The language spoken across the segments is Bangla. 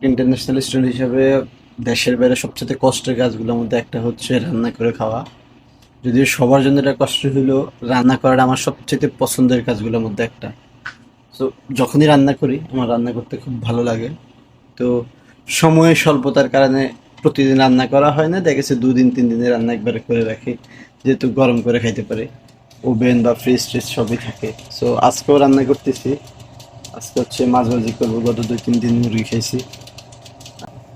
ইন্টারন্যাশনাল স্টুডেন্ট হিসাবে দেশের বাইরে সবচেয়ে কষ্টের কাজগুলোর মধ্যে একটা হচ্ছে রান্না করে খাওয়া। যদিও সবার জন্য এটা কষ্ট হলেও রান্না করাটা আমার সবচেয়ে পছন্দের কাজগুলোর মধ্যে একটা। তো যখনই রান্না করি আমার রান্না করতে খুব ভালো লাগে। তো সময়ের স্বল্পতার কারণে প্রতিদিন রান্না করা হয় না, দেখা গেছে 2 দিন 3 দিনে রান্না একবারে করে রাখি, যেহেতু গরম করে খাইতে পারি, ওভেন বা ফ্রিজ ট্রিজ সবই থাকে। সো আজকেও রান্না করতেছি। আজকে হচ্ছে মাছ ভাজি করবো, গত 2-3 দিন মুরগি খাইছি।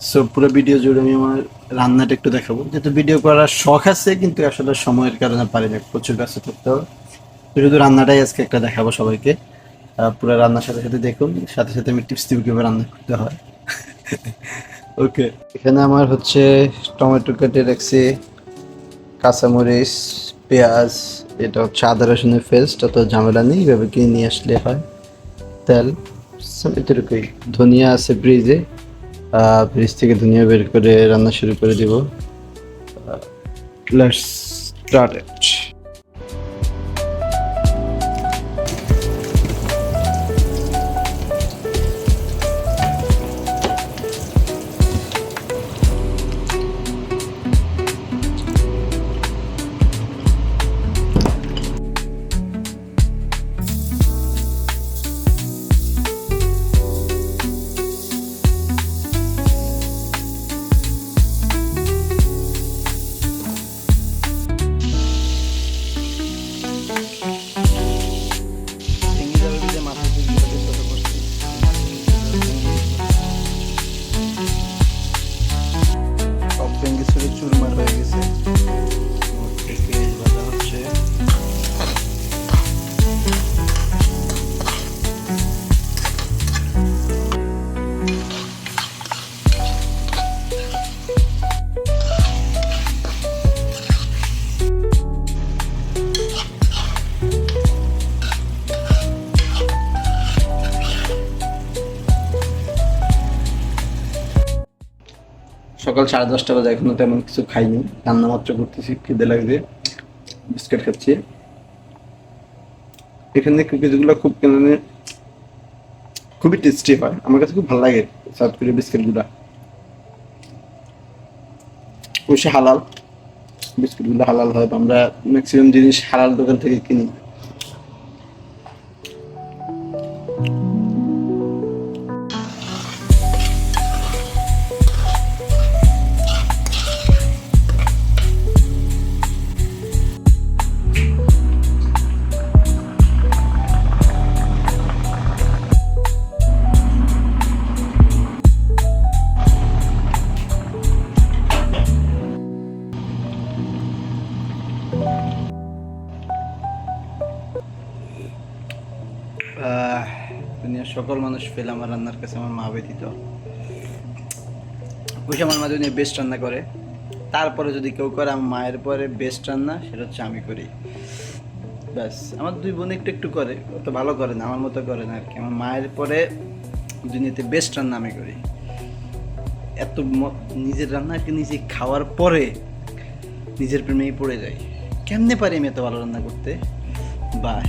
সো পুরো ভিডিও জুড়ে আমি আমার রান্নাটা একটু দেখাবো, যেহেতু ভিডিও করার শখ আছে কিন্তু আসলে সময়ের কারণে পারি না, প্রচুর ব্যস্ত থাকতে হবে। তো শুধু রান্নাটাই আজকে একটা দেখাবো সবাইকে। পুরো রান্নার সাথে সাথে দেখুন, সাথে সাথে আমি টিপস দিব কীভাবে রান্না করতে হয়। ওকে, এখানে আমার হচ্ছে টমেটো কেটে রাখছি, কাঁচামরিচ, পেঁয়াজ, এটা হচ্ছে আদা রসুনের পেস্ট, অত ঝামেলা নেই, এভাবে কিনে নিয়ে আসলে হয়। তেল এতটুকুই। ধনিয়া আছে ফ্রিজে, ফ্রিজ থেকে ধনিয়া বের করে রান্না শুরু করে দিব। Let's start it. চুরমার হয়ে গেছে, ভাজা হচ্ছে। সকাল 10:30 বাজে, এখনো তেমন কিছু খাইনি, রান্না মাত্র করতেছি, খিদে লাগছে, বিস্কিট খাচ্ছি। এখানে কুকিজগুলো খুবই টেস্টি হয়, আমার কাছে খুব ভালো লাগে সাউথ কোরিয়ার বিস্কিটগুলো। অবশ্যই হালাল, বিস্কিটগুলো হালাল হয়, আমরা ম্যাক্সিমাম জিনিস হালাল দোকান থেকে কিনি। দুনিয়ার সকল মানুষ ফেল আমার রান্নার কাছে, আমার মা ব্যতীত। ওইসব আমার মা দুনিয়া বেস্ট রান্না করে, তারপরে যদি কেউ করে আমার মায়ের পরে বেস্ট রান্না সেটা হচ্ছে আমি করি। ব্যাস, আমার 2 বোন একটু একটু করে, অত ভালো করে না, আমার মতো করে না আর কি। আমার মায়ের পরে দুনিয়াতে বেস্ট রান্না আমি করি। এত নিজের রান্নাকে নিজে খাওয়ার পরে নিজের প্রেমেই পড়ে যাই, কেমনে পারি আমি এত ভালো রান্না করতে। বাই।